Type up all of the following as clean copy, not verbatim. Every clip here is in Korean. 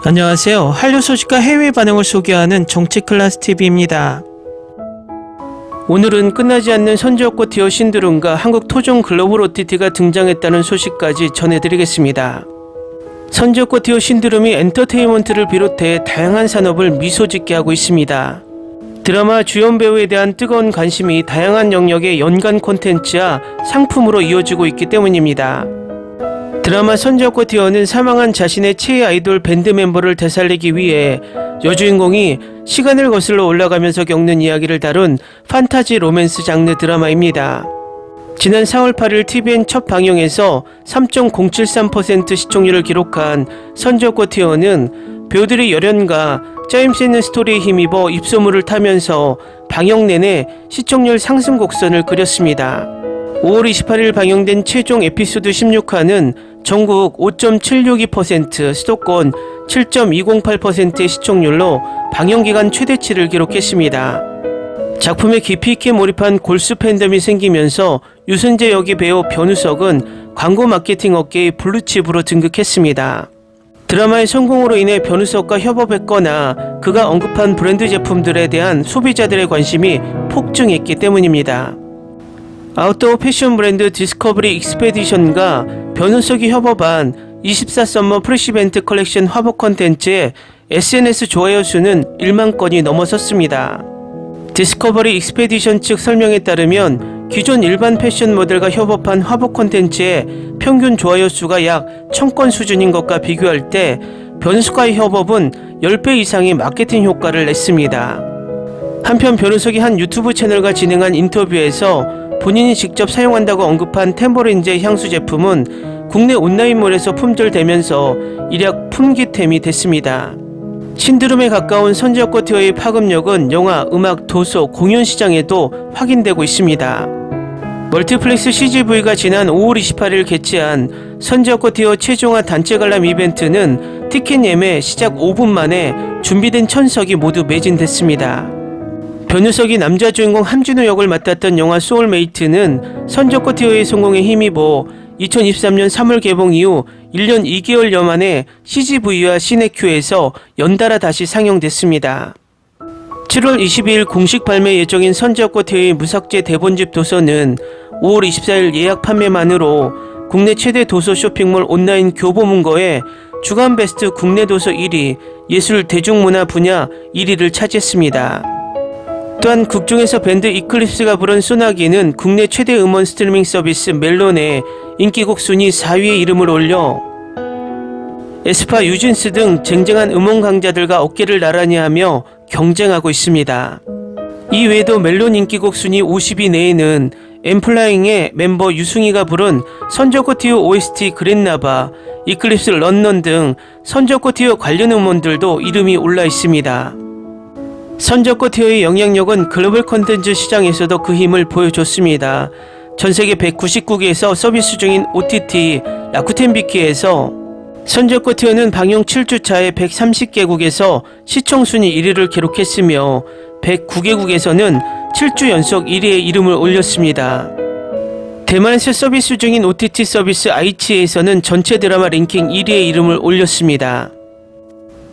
안녕하세요. 한류 소식과 해외 반응을 소개하는 정치클래스TV입니다. 오늘은 끝나지 않는 선지옥고 디어 신드롬과 한국 토종 글로벌 OTT가 등장했다는 소식까지 전해드리겠습니다. 선지옥고 디어 신드롬이 엔터테인먼트를 비롯해 다양한 산업을 미소짓게 하고 있습니다. 드라마 주연 배우에 대한 뜨거운 관심이 다양한 영역의 연관 콘텐츠와 상품으로 이어지고 있기 때문입니다. 드라마 선지옥고 디어는 사망한 자신의 최애 아이돌 밴드 멤버를 되살리기 위해 여주인공이 시간을 거슬러 올라가면서 겪는 이야기를 다룬 판타지 로맨스 장르 드라마입니다. 지난 4월 8일 TVN 첫 방영에서 3.073% 시청률을 기록한 선지옥고 디어는 배우들의 열연과 짜임새 있는 스토리에 힘입어 입소문을 타면서 방영 내내 시청률 상승 곡선을 그렸습니다. 5월 28일 방영된 최종 에피소드 16화는 전국 5.762%, 수도권 7.208%의 시청률로 방영기간 최대치를 기록했습니다. 작품에 깊이 있게 몰입한 골수 팬덤이 생기면서 유순재 역의 배우 변우석은 광고 마케팅 업계의 블루칩으로 등극했습니다. 드라마의 성공으로 인해 변우석과 협업했거나 그가 언급한 브랜드 제품들에 대한 소비자들의 관심이 폭증했기 때문입니다. 아웃도어 패션 브랜드 디스커버리 익스페디션과 변우석이 협업한 24 썸머 프레시벤트 컬렉션 화보 컨텐츠의 SNS 좋아요 수는 1만 건이 넘어섰습니다. 디스커버리 익스페디션 측 설명에 따르면 기존 일반 패션 모델과 협업한 화보 컨텐츠의 평균 좋아요 수가 약 1000건 수준인 것과 비교할 때 변우석과의 협업은 10배 이상의 마케팅 효과를 냈습니다. 한편 변우석이 한 유튜브 채널과 진행한 인터뷰에서 본인이 직접 사용한다고 언급한 템버린제 향수 제품은 국내 온라인몰에서 품절되면서 일약 품귀템이 됐습니다. 신드롬에 가까운 선지옥고 디어의 파급력은 영화, 음악, 도서, 공연 시장에도 확인되고 있습니다. 멀티플렉스 CGV가 지난 5월 28일 개최한 선지옥고 디어 최종화 단체 관람 이벤트는 티켓 예매 시작 5분 만에 준비된 1000석이 모두 매진됐습니다. 변우석이 남자 주인공 함준호 역을 맡았던 영화 소울메이트는 선지옥고 디어의 성공에 힘입어 2023년 3월 개봉 이후 1년 2개월여 만에 CGV와 시네큐에서 연달아 다시 상영됐습니다. 7월 22일 공식 발매 예정인 선지옥고 디어의 무삭제 대본집 도서는 5월 24일 예약 판매만으로 국내 최대 도서 쇼핑몰 온라인 교보문고에 주간 베스트 국내 도서 1위, 예술 대중문화 분야 1위를 차지했습니다. 또한 극중에서 밴드 이클립스가 부른 소나기는 국내 최대 음원 스트리밍 서비스 멜론에 인기곡 순위 4위에 이름을 올려 에스파 유진스 등 쟁쟁한 음원 강자들과 어깨를 나란히 하며 경쟁하고 있습니다. 이 외에도 멜론 인기곡 순위 50위 내에는 엠플라잉의 멤버 유승희가 부른 선지옥고 디어 OST 그랬나봐, 이클립스 런넌 등 선지옥고 디어 관련 음원들도 이름이 올라 있습니다. 선지옥고 디어의 영향력은 글로벌 콘텐츠 시장에서도 그 힘을 보여줬습니다. 전세계 199개에서 서비스 중인 OTT 라쿠텐 비키에서 선지옥고 디어는 방영 7주차에 130개국에서 시청순위 1위를 기록했으며 109개국에서는 7주 연속 1위에 이름을 올렸습니다. 대만에서 서비스 중인 OTT 서비스 아이치에서는 전체 드라마 랭킹 1위에 이름을 올렸습니다.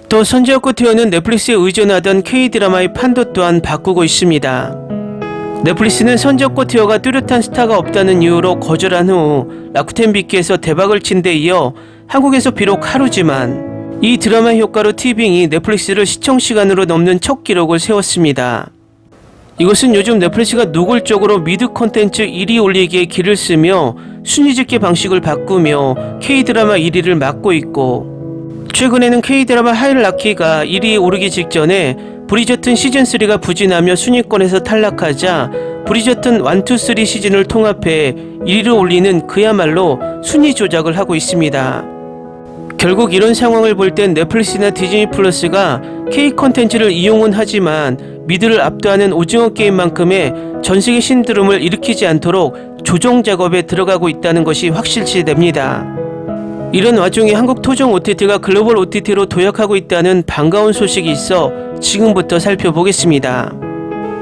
또 선지옥고 디어는 넷플릭스에 의존하던 K드라마의 판도 또한 바꾸고 있습니다. 넷플릭스는 선지옥고 디어가 뚜렷한 스타가 없다는 이유로 거절한 후 라쿠텐 비키에서 대박을 친 데 이어 한국에서 비록 하루지만 이 드라마 효과로 티빙이 넷플릭스를 시청시간으로 넘는 첫 기록을 세웠습니다. 이것은 요즘 넷플릭스가 노골적으로 미드 콘텐츠 1위 올리기에 기를 쓰며 순위집계 방식을 바꾸며 K드라마 1위를 막고 있고, 최근에는 K드라마 하이라키가 1위에 오르기 직전에 브리저튼 시즌3가 부진하며 순위권에서 탈락하자 브리저튼 1, 2, 3 시즌을 통합해 1위를 올리는 그야말로 순위 조작을 하고 있습니다. 결국 이런 상황을 볼 땐 넷플릭스나 디즈니 플러스가 K 콘텐츠를 이용은 하지만 미드를 압도하는 오징어 게임만큼의 전세계 신드롬을 일으키지 않도록 조정 작업에 들어가고 있다는 것이 확실시됩니다. 이런 와중에 한국 토종 OTT가 글로벌 OTT로 도약하고 있다는 반가운 소식이 있어 지금부터 살펴보겠습니다.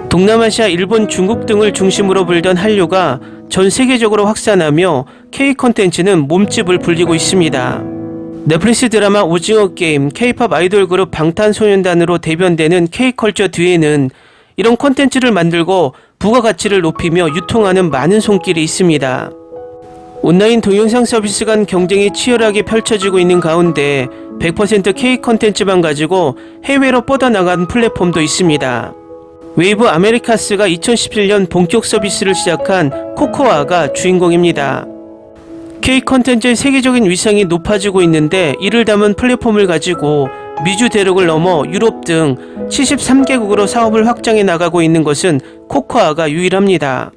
동남아시아, 일본, 중국 등을 중심으로 불던 한류가 전 세계적으로 확산하며 K 콘텐츠는 몸집을 불리고 있습니다. 넷플릭스 드라마 오징어 게임, K-팝 아이돌 그룹 방탄소년단으로 대변되는 K-컬처 뒤에는 이런 콘텐츠를 만들고 부가가치를 높이며 유통하는 많은 손길이 있습니다. 온라인 동영상 서비스 간 경쟁이 치열하게 펼쳐지고 있는 가운데 100% K 콘텐츠만 가지고 해외로 뻗어나간 플랫폼도 있습니다. 웨이브 아메리카스가 2017년 본격 서비스를 시작한 코코아가 주인공입니다. K 콘텐츠의 세계적인 위상이 높아지고 있는데 이를 담은 플랫폼을 가지고 미주 대륙을 넘어 유럽 등 73개국으로 사업을 확장해 나가고 있는 것은 코코아가 유일합니다.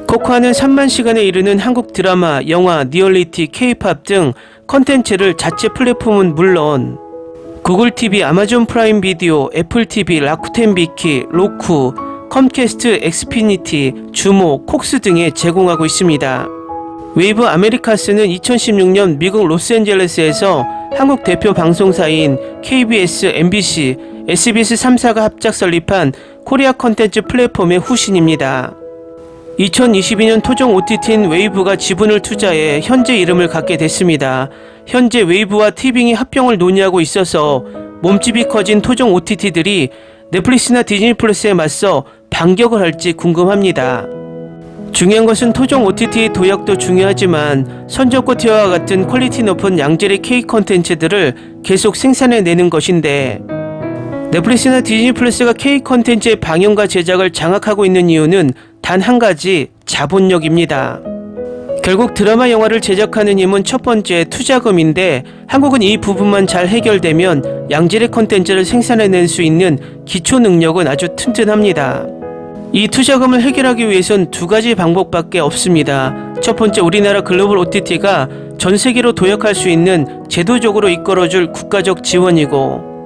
코코아는 3만 시간에 이르는 한국 드라마, 영화, 리얼리티, K-팝 등 컨텐츠를 자체 플랫폼은 물론 구글 TV, 아마존 프라임 비디오, 애플 TV, 라쿠텐 비키, 로쿠, 컴캐스트, 엑스피니티, 주모, 콕스 등에 제공하고 있습니다. 웨이브 아메리카스는 2016년 미국 로스앤젤레스에서 한국 대표 방송사인 KBS, MBC, SBS 3사가 합작 설립한 코리아 컨텐츠 플랫폼의 후신입니다. 2022년 토종 OTT인 웨이브가 지분을 투자해 현재 이름을 갖게 됐습니다. 현재 웨이브와 티빙이 합병을 논의하고 있어서 몸집이 커진 토종 OTT들이 넷플릭스나 디즈니 플러스에 맞서 반격을 할지 궁금합니다. 중요한 것은 토종 OTT의 도약도 중요하지만 선저코티와 같은 퀄리티 높은 양질의 K 콘텐츠들을 계속 생산해내는 것인데 넷플릭스나 디즈니 플러스가 K 콘텐츠의 방영과 제작을 장악하고 있는 이유는 단 한 가지, 자본력입니다. 결국 드라마 영화를 제작하는 힘은 첫 번째 투자금인데 한국은 이 부분만 잘 해결되면 양질의 콘텐츠를 생산해낼 수 있는 기초 능력은 아주 튼튼합니다. 이 투자금을 해결하기 위해선 두 가지 방법밖에 없습니다. 첫 번째, 우리나라 글로벌 OTT가 전 세계로 도약할 수 있는 제도적으로 이끌어줄 국가적 지원이고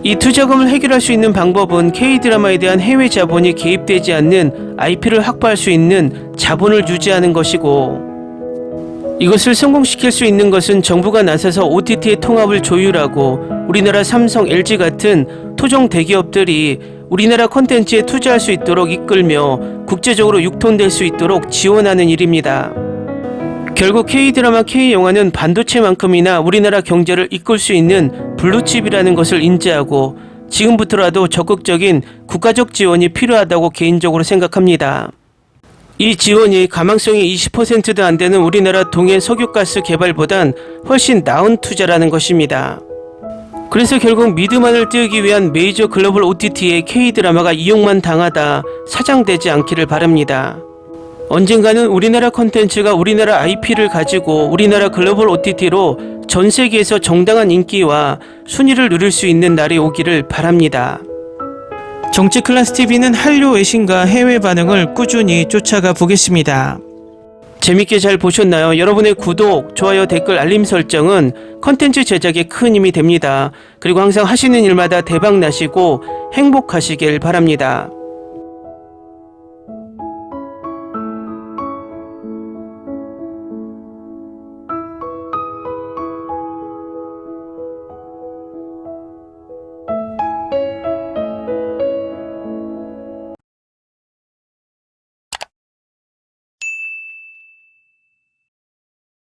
이 투자금을 해결할 수 있는 방법은 K-드라마에 대한 해외 자본이 개입되지 않는 IP를 확보할 수 있는 자본을 유지하는 것이고 이것을 성공시킬 수 있는 것은 정부가 나서서 OTT의 통합을 조율하고 우리나라 삼성, LG 같은 토종 대기업들이 우리나라 콘텐츠에 투자할 수 있도록 이끌며 국제적으로 유통될 수 있도록 지원하는 일입니다. 결국 K-드라마, K-영화는 반도체만큼이나 우리나라 경제를 이끌 수 있는 블루칩이라는 것을 인지하고 지금부터라도 적극적인 국가적 지원이 필요하다고 개인적으로 생각합니다. 이 지원이 가망성이 20%도 안 되는 우리나라 동해 석유가스 개발보단 훨씬 나은 투자라는 것입니다. 그래서 결국 미드만을 띄우기 위한 메이저 글로벌 OTT의 K-드라마가 이용만 당하다 사장되지 않기를 바랍니다. 언젠가는 우리나라 콘텐츠가 우리나라 IP를 가지고 우리나라 글로벌 OTT로 전 세계에서 정당한 인기와 순위를 누릴 수 있는 날이 오기를 바랍니다. 정치클래스TV는 한류 외신과 해외 반응을 꾸준히 쫓아가 보겠습니다. 재밌게 잘 보셨나요? 여러분의 구독, 좋아요, 댓글, 알림 설정은 컨텐츠 제작에 큰 힘이 됩니다. 그리고 항상 하시는 일마다 대박 나시고 행복하시길 바랍니다.